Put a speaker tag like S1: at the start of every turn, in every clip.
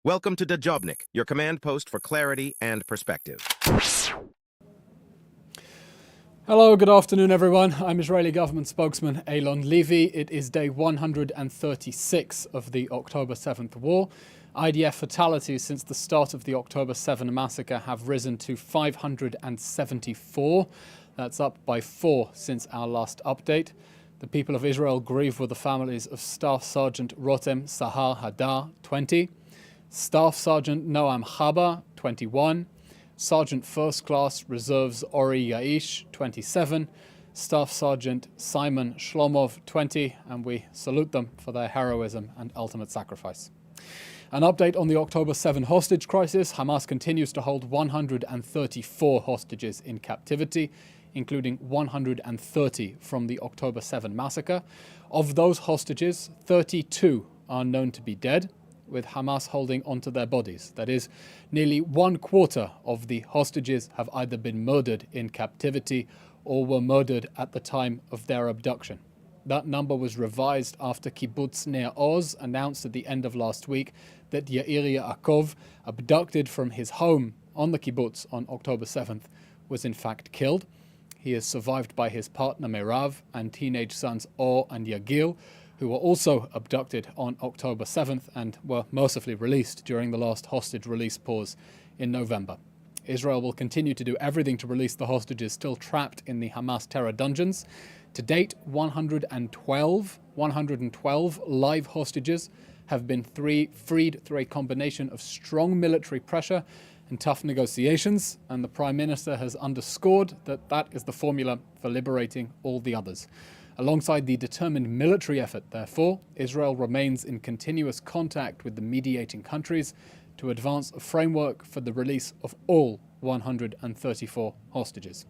S1: Welcome to Dejobnik, your command post for clarity and perspective.
S2: Hello, good afternoon everyone. I'm Israeli government spokesman Eylon Levy. It is day 136 of the October 7th war. IDF fatalities since the start of the October 7 massacre have risen to 574. That's up by 4 since our last update. The people of Israel grieve with the families of Staff Sergeant Rotem Sahar Hadar, 20, Staff Sergeant Noam Chaba, 21, Sergeant First Class Reserves Ori Yaish, 27, Staff Sergeant Simon Shlomov, 20, and we salute them for their heroism and ultimate sacrifice. An update on the October 7 hostage crisis. Hamas continues to hold 134 hostages in captivity, including 130 from the October 7 massacre. Of those hostages, 32 are known to be dead, with Hamas holding onto their bodies. That is, nearly 1/4 of the hostages have either been murdered in captivity or were murdered at the time of their abduction. That number was revised after Kibbutz Ner Oz announced at the end of last week that Yair Yaakov, abducted from his home on the kibbutz on October 7th, was in fact killed. He is survived by his partner Merav and teenage sons Or and Yagil, who were also abducted on October 7th and were mercifully released during the last hostage release pause in November. Israel will continue to do everything to release the hostages still trapped in the Hamas terror dungeons. To date, 112 live hostages have been freed through a combination of strong military pressure and tough negotiations, and the Prime Minister has underscored that that is the formula for liberating all the others. Alongside the determined military effort, therefore, Israel remains in continuous contact with the mediating countries to advance a framework for the release of all 134 hostages.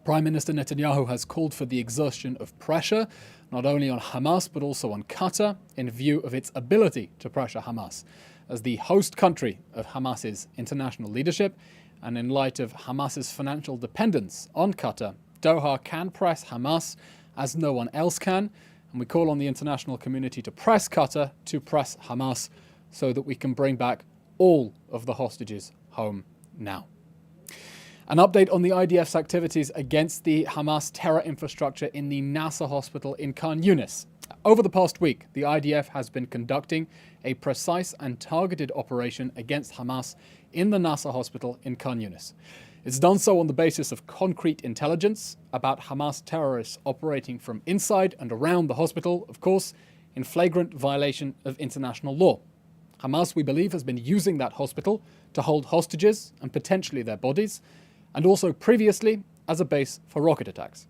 S2: Prime Minister Netanyahu has called for the exertion of pressure, not only on Hamas but also on Qatar, in view of its ability to pressure Hamas. As the host country of Hamas's international leadership, and in light of Hamas's financial dependence on Qatar, Doha can press Hamas as no one else can, and we call on the international community to press Qatar to press Hamas so that we can bring back all of the hostages home now. An update on the IDF's activities against the Hamas terror infrastructure in the Nasser hospital in Khan Yunis. Over the past week, the IDF has been conducting a precise and targeted operation against Hamas in the Nasser hospital in Khan Yunis. It's done so on the basis of concrete intelligence about Hamas terrorists operating from inside and around the hospital, of course, in flagrant violation of international law. Hamas, we believe, has been using that hospital to hold hostages and potentially their bodies, and also previously as a base for rocket attacks.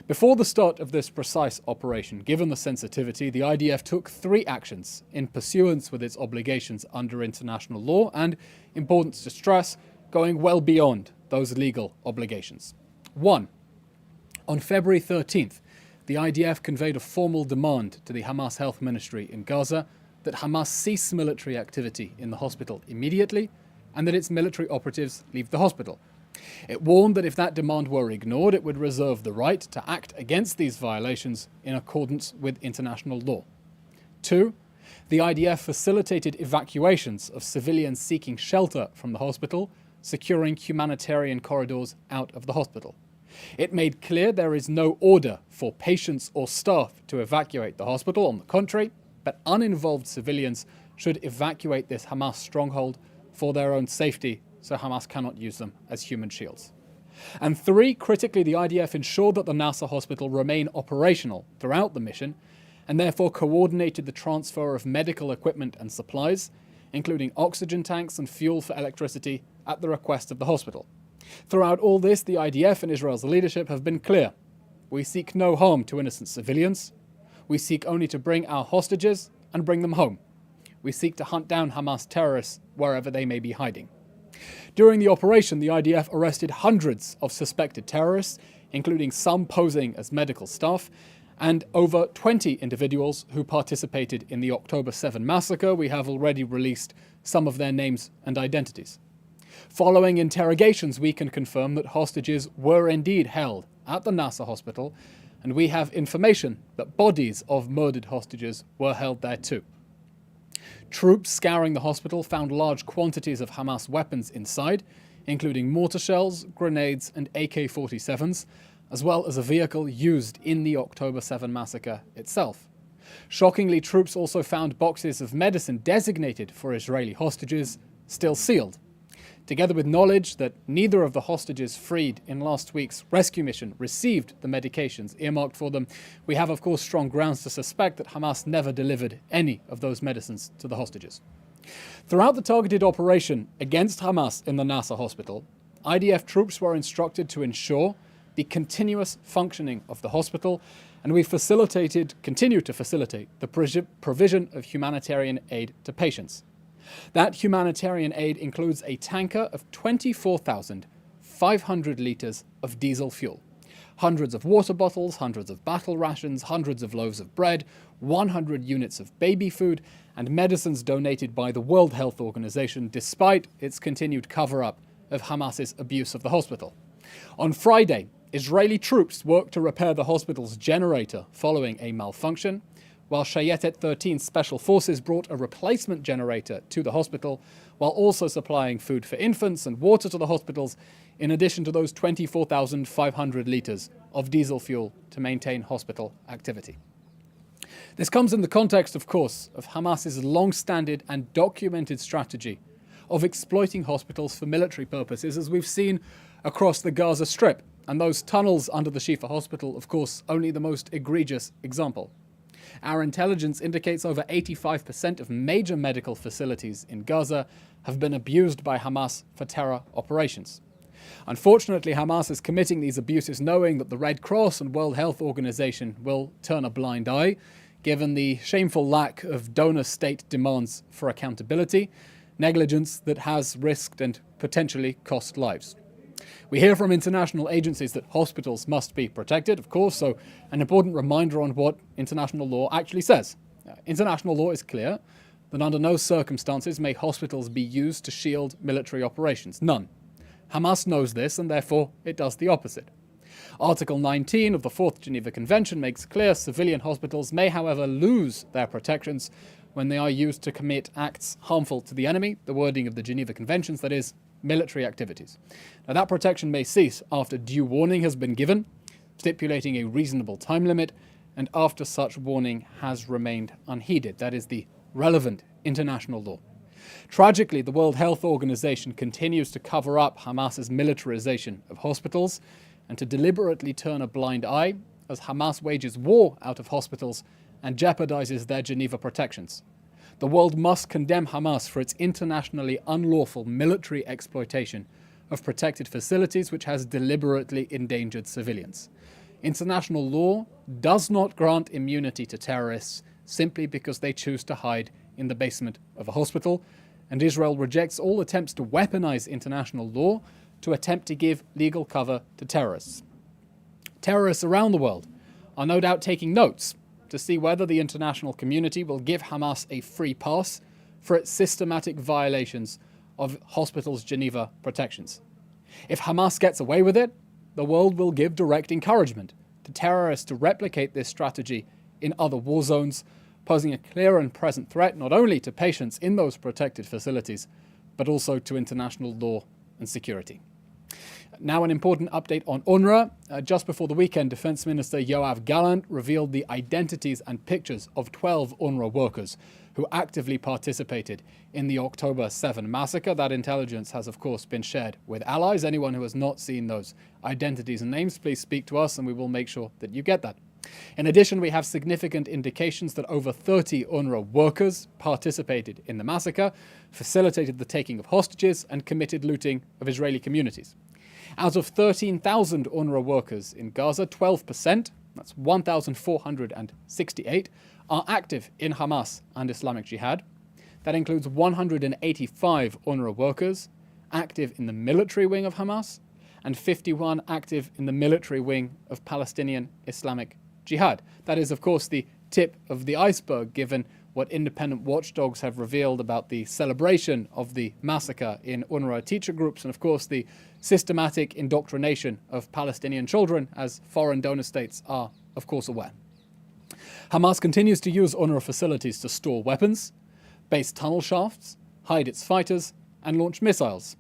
S2: Before the start of this precise operation, given the sensitivity, the IDF took 3 actions in pursuance with its obligations under international law and, important to stress, going well beyond those legal obligations. 1. On February 13th, the IDF conveyed a formal demand to the Hamas Health Ministry in Gaza that Hamas cease military activity in the hospital immediately and that its military operatives leave the hospital. It warned that if that demand were ignored, it would reserve the right to act against these violations in accordance with international law. 2. The IDF facilitated evacuations of civilians seeking shelter from the hospital, securing humanitarian corridors out of the hospital. It made clear there is no order for patients or staff to evacuate the hospital, on the contrary, but uninvolved civilians should evacuate this Hamas stronghold for their own safety, so Hamas cannot use them as human shields. And 3, critically, the IDF ensured that the Nasser hospital remain operational throughout the mission, and therefore coordinated the transfer of medical equipment and supplies, including oxygen tanks and fuel for electricity, at the request of the hospital. Throughout all this, the IDF and Israel's leadership have been clear. We seek no harm to innocent civilians. We seek only to bring our hostages and bring them home. We seek to hunt down Hamas terrorists wherever they may be hiding. During the operation, the IDF arrested hundreds of suspected terrorists, including some posing as medical staff, and over 20 individuals who participated in the October 7 massacre. We have already released some of their names and identities. Following interrogations, we can confirm that hostages were indeed held at the Nasser hospital, and we have information that bodies of murdered hostages were held there too. Troops scouring the hospital found large quantities of Hamas weapons inside, including mortar shells, grenades and AK-47s, as well as a vehicle used in the October 7 massacre itself. Shockingly, troops also found boxes of medicine designated for Israeli hostages, still sealed. Together with knowledge that neither of the hostages freed in last week's rescue mission received the medications earmarked for them, we have of course strong grounds to suspect that Hamas never delivered any of those medicines to the hostages. Throughout the targeted operation against Hamas in the Nasser hospital, IDF troops were instructed to ensure the continuous functioning of the hospital, and we continue to facilitate the provision of humanitarian aid to patients. That humanitarian aid includes a tanker of 24,500 litres of diesel fuel, hundreds of water bottles, hundreds of battle rations, hundreds of loaves of bread, 100 units of baby food, and medicines donated by the World Health Organization despite its continued cover-up of Hamas's abuse of the hospital. On Friday, Israeli troops worked to repair the hospital's generator following a malfunction, while Shayetet 13 Special Forces brought a replacement generator to the hospital, while also supplying food for infants and water to the hospitals, in addition to those 24,500 litres of diesel fuel to maintain hospital activity. This comes in the context, of course, of Hamas's long-standing and documented strategy of exploiting hospitals for military purposes, as we've seen across the Gaza Strip, and those tunnels under the Shifa hospital, of course, only the most egregious example. Our intelligence indicates over 85% of major medical facilities in Gaza have been abused by Hamas for terror operations. Unfortunately, Hamas is committing these abuses knowing that the Red Cross and World Health Organization will turn a blind eye, given the shameful lack of donor state demands for accountability, negligence that has risked and potentially cost lives. We hear from international agencies that hospitals must be protected, of course, so an important reminder on what international law actually says. International law is clear that under no circumstances may hospitals be used to shield military operations. None. Hamas knows this, and therefore it does the opposite. Article 19 of the Fourth Geneva Convention makes clear civilian hospitals may, however, lose their protections when they are used to commit acts harmful to the enemy, the wording of the Geneva Conventions, that is, military activities. Now, that protection may cease after due warning has been given, stipulating a reasonable time limit, and after such warning has remained unheeded. That is the relevant international law. Tragically, the World Health Organization continues to cover up Hamas's militarization of hospitals and to deliberately turn a blind eye as Hamas wages war out of hospitals and jeopardizes their Geneva protections. The world must condemn Hamas for its internationally unlawful military exploitation of protected facilities which has deliberately endangered civilians. International law does not grant immunity to terrorists simply because they choose to hide in the basement of a hospital, and Israel rejects all attempts to weaponize international law to attempt to give legal cover to terrorists. Terrorists around the world are no doubt taking notes to see whether the international community will give Hamas a free pass for its systematic violations of hospitals' Geneva protections. If Hamas gets away with it, the world will give direct encouragement to terrorists to replicate this strategy in other war zones, posing a clear and present threat not only to patients in those protected facilities, but also to international law and security. Now, an important update on UNRWA. Just before the weekend, Defense Minister Yoav Gallant revealed the identities and pictures of 12 UNRWA workers who actively participated in the October 7 massacre. That intelligence has, of course, been shared with allies. Anyone who has not seen those identities and names, please speak to us and we will make sure that you get that. In addition, we have significant indications that over 30 UNRWA workers participated in the massacre, facilitated the taking of hostages, and committed looting of Israeli communities. Out of 13,000 UNRWA workers in Gaza, 12%, that's 1,468, are active in Hamas and Islamic Jihad. That includes 185 UNRWA workers active in the military wing of Hamas and 51 active in the military wing of Palestinian Islamic Jihad. That is, of course, the tip of the iceberg, given what independent watchdogs have revealed about the celebration of the massacre in UNRWA teacher groups and, of course, the systematic indoctrination of Palestinian children, as foreign donor states are, of course, aware. Hamas continues to use UNRWA facilities to store weapons. base tunnel shafts, hide its fighters, and launch missiles.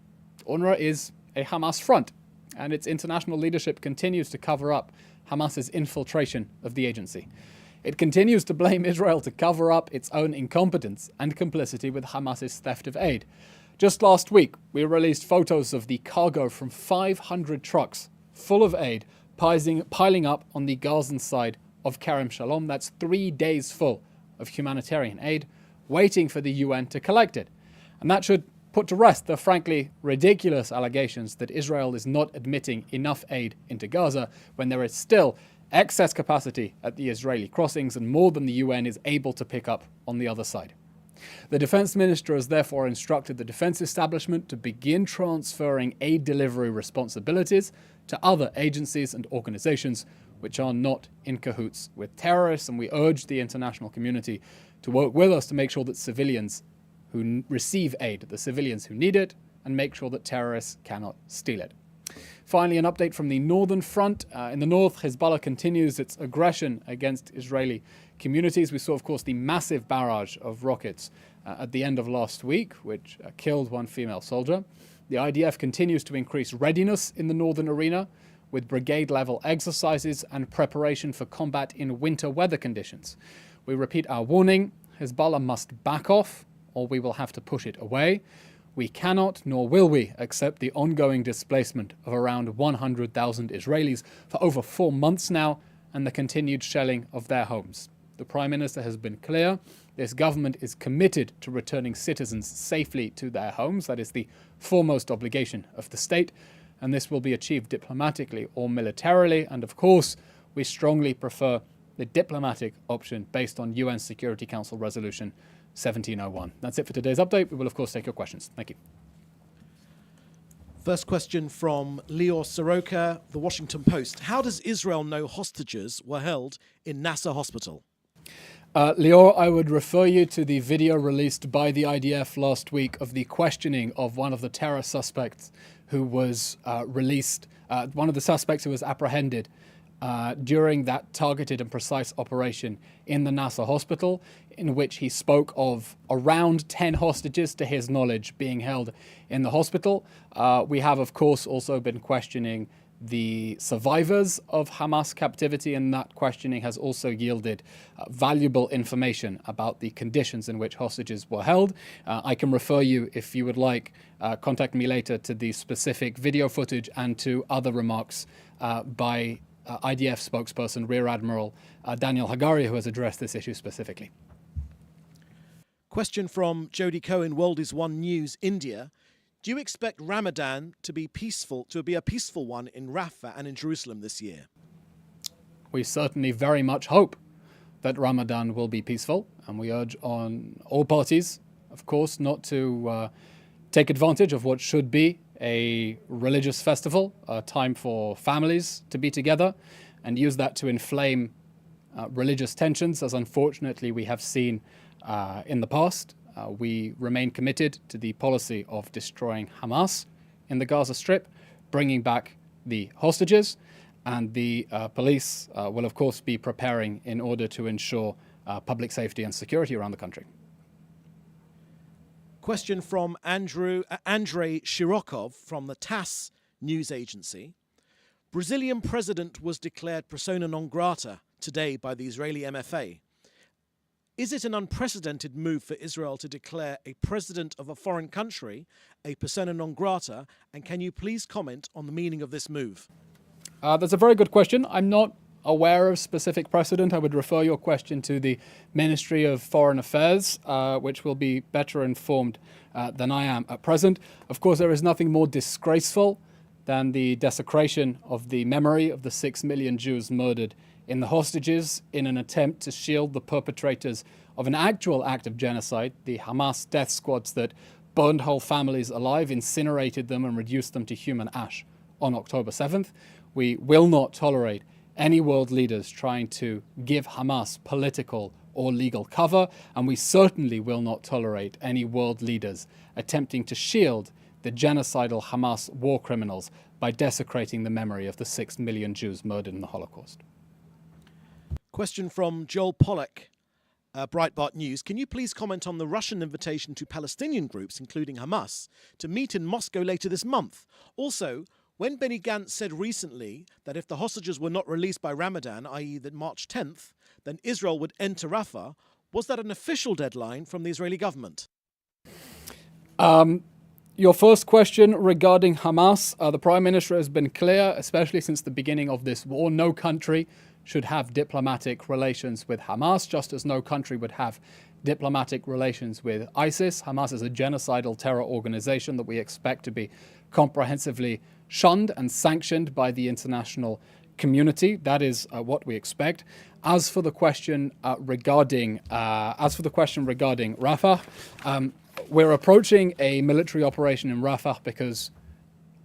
S2: UNRWA is a Hamas front, and its international leadership continues to cover up Hamas's infiltration of the agency. It continues to blame Israel to cover up its own incompetence and complicity with Hamas's theft of aid. Just last week, we released photos of the cargo from 500 trucks full of aid piling up on the Gazan side of Kerem Shalom. That's 3 days full of humanitarian aid, waiting for the UN to collect it. And that should put to rest the frankly ridiculous allegations that Israel is not admitting enough aid into Gaza when there is still excess capacity at the Israeli crossings and more than the UN is able to pick up on the other side. The defense minister has therefore instructed the defense establishment to begin transferring aid delivery responsibilities to other agencies and organizations which are not in cahoots with terrorists, and we urge the international community to work with us to make sure that civilians who receive aid, the civilians who need it, and make sure that terrorists cannot steal it. Finally, an update from the northern front. In the north, Hezbollah continues its aggression against Israeli communities. We saw, of course, the massive barrage of rockets at the end of last week, which killed one female soldier. The IDF continues to increase readiness in the northern arena with brigade-level exercises and preparation for combat in winter weather conditions. We repeat our warning, Hezbollah must back off, or we will have to push it away. We cannot, nor will we, accept the ongoing displacement of around 100,000 Israelis for over 4 months now and the continued shelling of their homes. The Prime Minister has been clear. This government is committed to returning citizens safely to their homes. That is the foremost obligation of the state, and this will be achieved diplomatically or militarily. And of course, we strongly prefer the diplomatic option based on UN Security Council Resolution 1701. That's it for today's update. We will, of course, take your questions. Thank you.
S3: First question from Lior Soroka, The Washington Post. How does Israel know hostages were held in Nasser Hospital?
S2: Lior, I would refer you to the video released by the IDF last week of the questioning of one of the terror suspects who was one of the suspects who was apprehended during that targeted and precise operation in the Nasser hospital, in which he spoke of around 10 hostages, to his knowledge, being held in the hospital. We have, of course, also been questioning the survivors of Hamas captivity, and that questioning has also yielded valuable information about the conditions in which hostages were held. I can refer you, if you would like, contact me later, to the specific video footage and to other remarks by IDF spokesperson Rear Admiral Daniel Hagari, who has addressed this issue specifically.
S3: Question from Jody Cohen, World is One News, India. Do you expect Ramadan to be a peaceful one in Rafah and in Jerusalem this year?
S2: We certainly very much hope that Ramadan will be peaceful, and we urge on all parties, of course, not to take advantage of what should be a religious festival, a time for families to be together, and use that to inflame religious tensions, as unfortunately we have seen in the past. We remain committed to the policy of destroying Hamas in the Gaza Strip, bringing back the hostages, and the police will, of course, be preparing in order to ensure public safety and security around the country.
S3: Question from Andrei Shirokov from the TASS news agency. Brazilian president was declared persona non grata today by the Israeli MFA. Is it an unprecedented move for Israel to declare a president of a foreign country a persona non grata? And can you please comment on the meaning of this move?
S2: That's a very good question. I'm not aware of specific precedent. I would refer your question to the Ministry of Foreign Affairs, which will be better informed than I am at present. Of course, there is nothing more disgraceful than the desecration of the memory of the 6 million Jews murdered in the hostages in an attempt to shield the perpetrators of an actual act of genocide, the Hamas death squads that burned whole families alive, incinerated them and reduced them to human ash on October 7th. We will not tolerate any world leaders trying to give Hamas political or legal cover, and we certainly will not tolerate any world leaders attempting to shield the genocidal Hamas war criminals by desecrating the memory of the 6 million Jews murdered in the Holocaust.
S3: Question from Joel Pollack. Breitbart News, can you please comment on the Russian invitation to Palestinian groups, including Hamas, to meet in Moscow later this month? Also, when Benny Gantz said recently that if the hostages were not released by Ramadan, i.e. the March 10th, then Israel would enter Rafah, was that an official deadline from the Israeli government?
S2: Your first question regarding Hamas, the Prime Minister has been clear, especially since the beginning of this war, no country should have diplomatic relations with Hamas, just as no country would have diplomatic relations with ISIS. Hamas is a genocidal terror organization that we expect to be comprehensively shunned and sanctioned by the international community. That is what we expect. As for the question regarding Rafah, we're approaching a military operation in Rafah because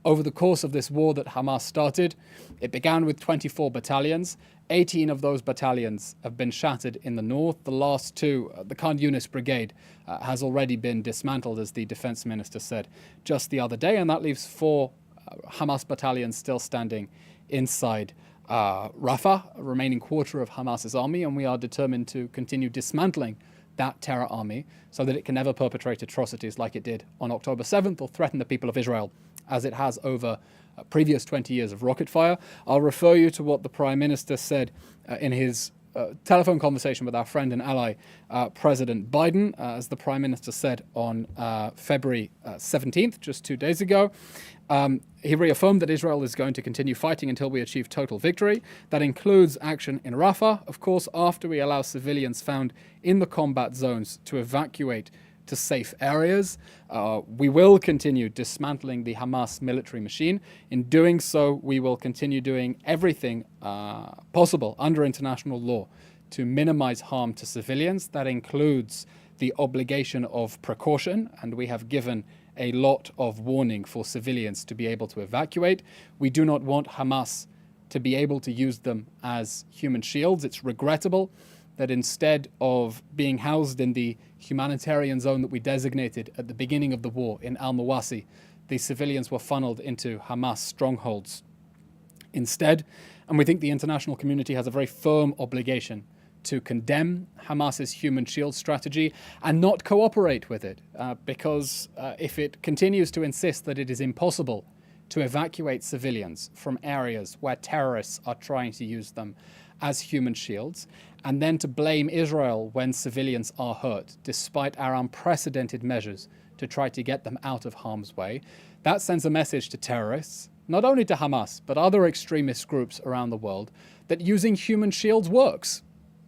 S2: over the course of this war that Hamas started, it began with 24 battalions. 18 of those battalions have been shattered in the north. The last two, the Khan Yunis Brigade, has already been dismantled, as the defense minister said just the other day, and that leaves 4 Hamas battalions still standing inside Rafah, a remaining quarter of Hamas's army, and we are determined to continue dismantling that terror army so that it can never perpetrate atrocities like it did on October 7th or threaten the people of Israel as it has over previous 20 years of rocket fire. I'll refer you to what the Prime Minister said in his telephone conversation with our friend and ally, President Biden, as the Prime Minister said on February 17th, just 2 days ago. He reaffirmed that Israel is going to continue fighting until we achieve total victory. That includes action in Rafah, of course, after we allow civilians found in the combat zones to evacuate to safe areas. We will continue dismantling the Hamas military machine. In doing so, we will continue doing everything possible under international law to minimize harm to civilians. That includes the obligation of precaution, and we have given a lot of warning for civilians to be able to evacuate. We do not want Hamas to be able to use them as human shields. It's regrettable that instead of being housed in the humanitarian zone that we designated at the beginning of the war in al-Mawasi, these civilians were funneled into Hamas strongholds instead. And we think the international community has a very firm obligation to condemn Hamas's human shield strategy and not cooperate with it, because if it continues to insist that it is impossible to evacuate civilians from areas where terrorists are trying to use them as human shields, and then to blame Israel when civilians are hurt, despite our unprecedented measures to try to get them out of harm's way, that sends a message to terrorists, not only to Hamas, but other extremist groups around the world, that using human shields works,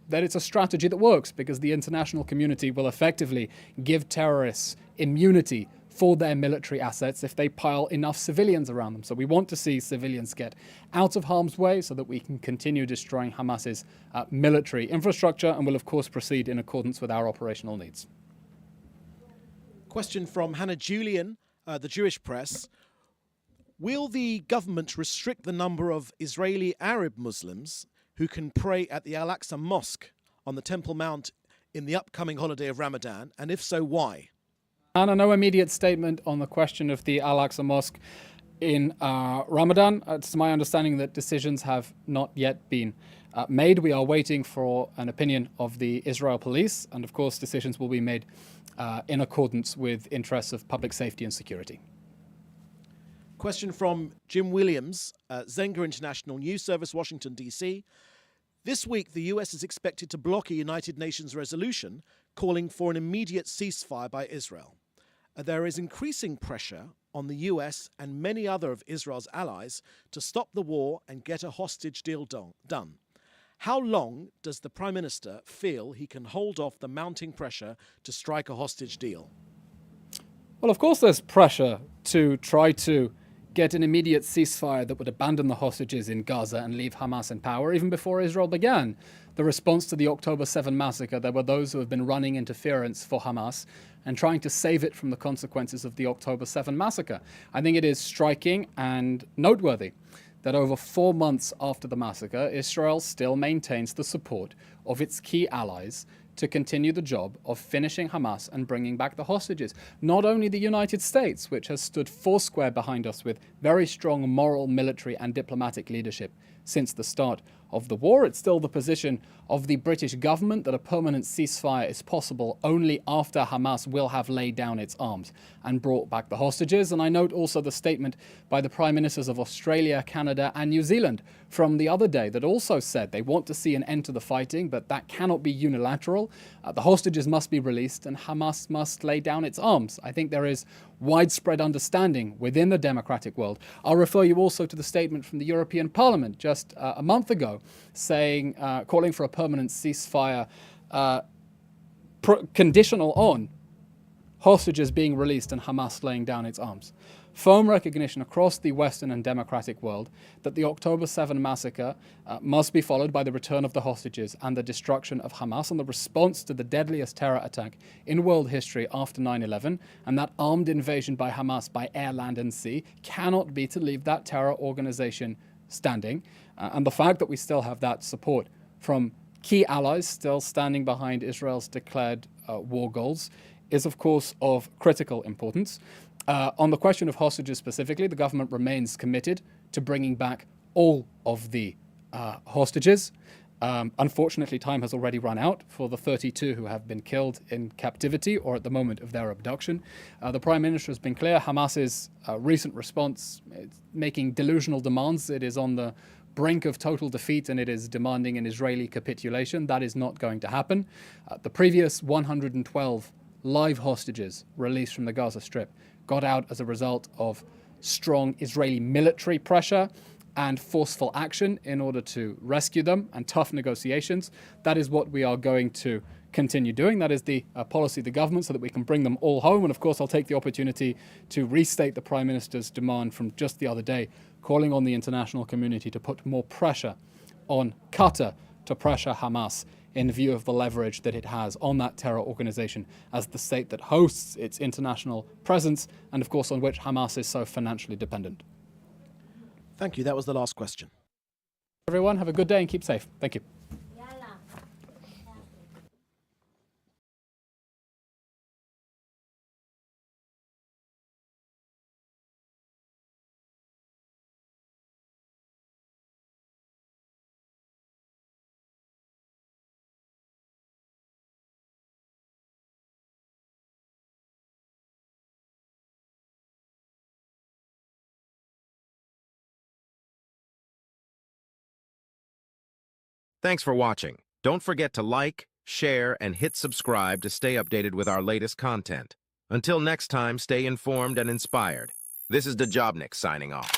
S2: that it's a strategy that works, because the international community will effectively give terrorists immunity for their military assets if they pile enough civilians around them. So we want to see civilians get out of harm's way so that we can continue destroying Hamas's military infrastructure, and will of course proceed in accordance with our operational needs.
S3: Question from Hannah Julian, the Jewish press. Will the government restrict the number of Israeli Arab Muslims who can pray at the Al-Aqsa Mosque on the Temple Mount in the upcoming holiday of Ramadan? And if so, why?
S2: Anna, no immediate statement on the question of the Al-Aqsa Mosque in Ramadan. It's my understanding that decisions have not yet been made. We are waiting for an opinion of the Israel police, and of course decisions will be made in accordance with interests of public safety and security.
S3: Question from Jim Williams, Zenga International News Service, Washington, D.C. This week, the US is expected to block a United Nations resolution calling for an immediate ceasefire by Israel. There is increasing pressure on the US and many other of Israel's allies to stop the war and get a hostage deal done. How long does the Prime Minister feel he can hold off the mounting pressure to strike a hostage deal?
S2: Well, of course there's pressure to try to get an immediate ceasefire that would abandon the hostages in Gaza and leave Hamas in power. Even before Israel began the response to the October 7 massacre, there were those who have been running interference for Hamas and trying to save it from the consequences of the October 7 massacre. I think it is striking and noteworthy that over 4 months after the massacre, Israel still maintains the support of its key allies to continue the job of finishing Hamas and bringing back the hostages. Not only the United States, which has stood foursquare behind us with very strong moral, military and diplomatic leadership since the start of the war, it's still the position of the British government that a permanent ceasefire is possible only after Hamas will have laid down its arms and brought back the hostages. And I note also the statement by the Prime Ministers of Australia, Canada and New Zealand from the other day that also said they want to see an end to the fighting, but that cannot be unilateral. The hostages must be released and Hamas must lay down its arms. I think there is widespread understanding within the democratic world. I'll refer you also to the statement from the European Parliament just a month ago saying, calling for a permanent ceasefire conditional on hostages being released and Hamas laying down its arms. Firm recognition across the Western and democratic world that the October 7 massacre must be followed by the return of the hostages and the destruction of Hamas and the response to the deadliest terror attack in world history after 9/11, and that armed invasion by Hamas by air, land and sea cannot be to leave that terror organization standing. And the fact that we still have that support from key allies still standing behind Israel's declared war goals is, of course, of critical importance. On the question of hostages specifically, the government remains committed to bringing back all of the hostages. Unfortunately, time has already run out for the 32 who have been killed in captivity or at the moment of their abduction. The Prime Minister has been clear. Hamas's recent response is making delusional demands. It is on the brink of total defeat and it is demanding an Israeli capitulation. That is not going to happen. The previous 112 live hostages released from the Gaza Strip got out as a result of strong Israeli military pressure and forceful action in order to rescue them and tough negotiations. That is what we are going to continue doing. That is the policy of the government so that we can bring them all home. And of course, I'll take the opportunity to restate the Prime Minister's demand from just the other day, calling on the international community to put more pressure on Qatar to pressure Hamas in view of the leverage that it has on that terror organization as the state that hosts its international presence and, of course, on which Hamas is so financially dependent.
S3: Thank you. That was the last question.
S2: Everyone, have a good day and keep safe. Thank you.
S1: Thanks for watching. Don't forget to like, share, and hit subscribe to stay updated with our latest content. Until next time, stay informed and inspired. This is Dejobnik signing off.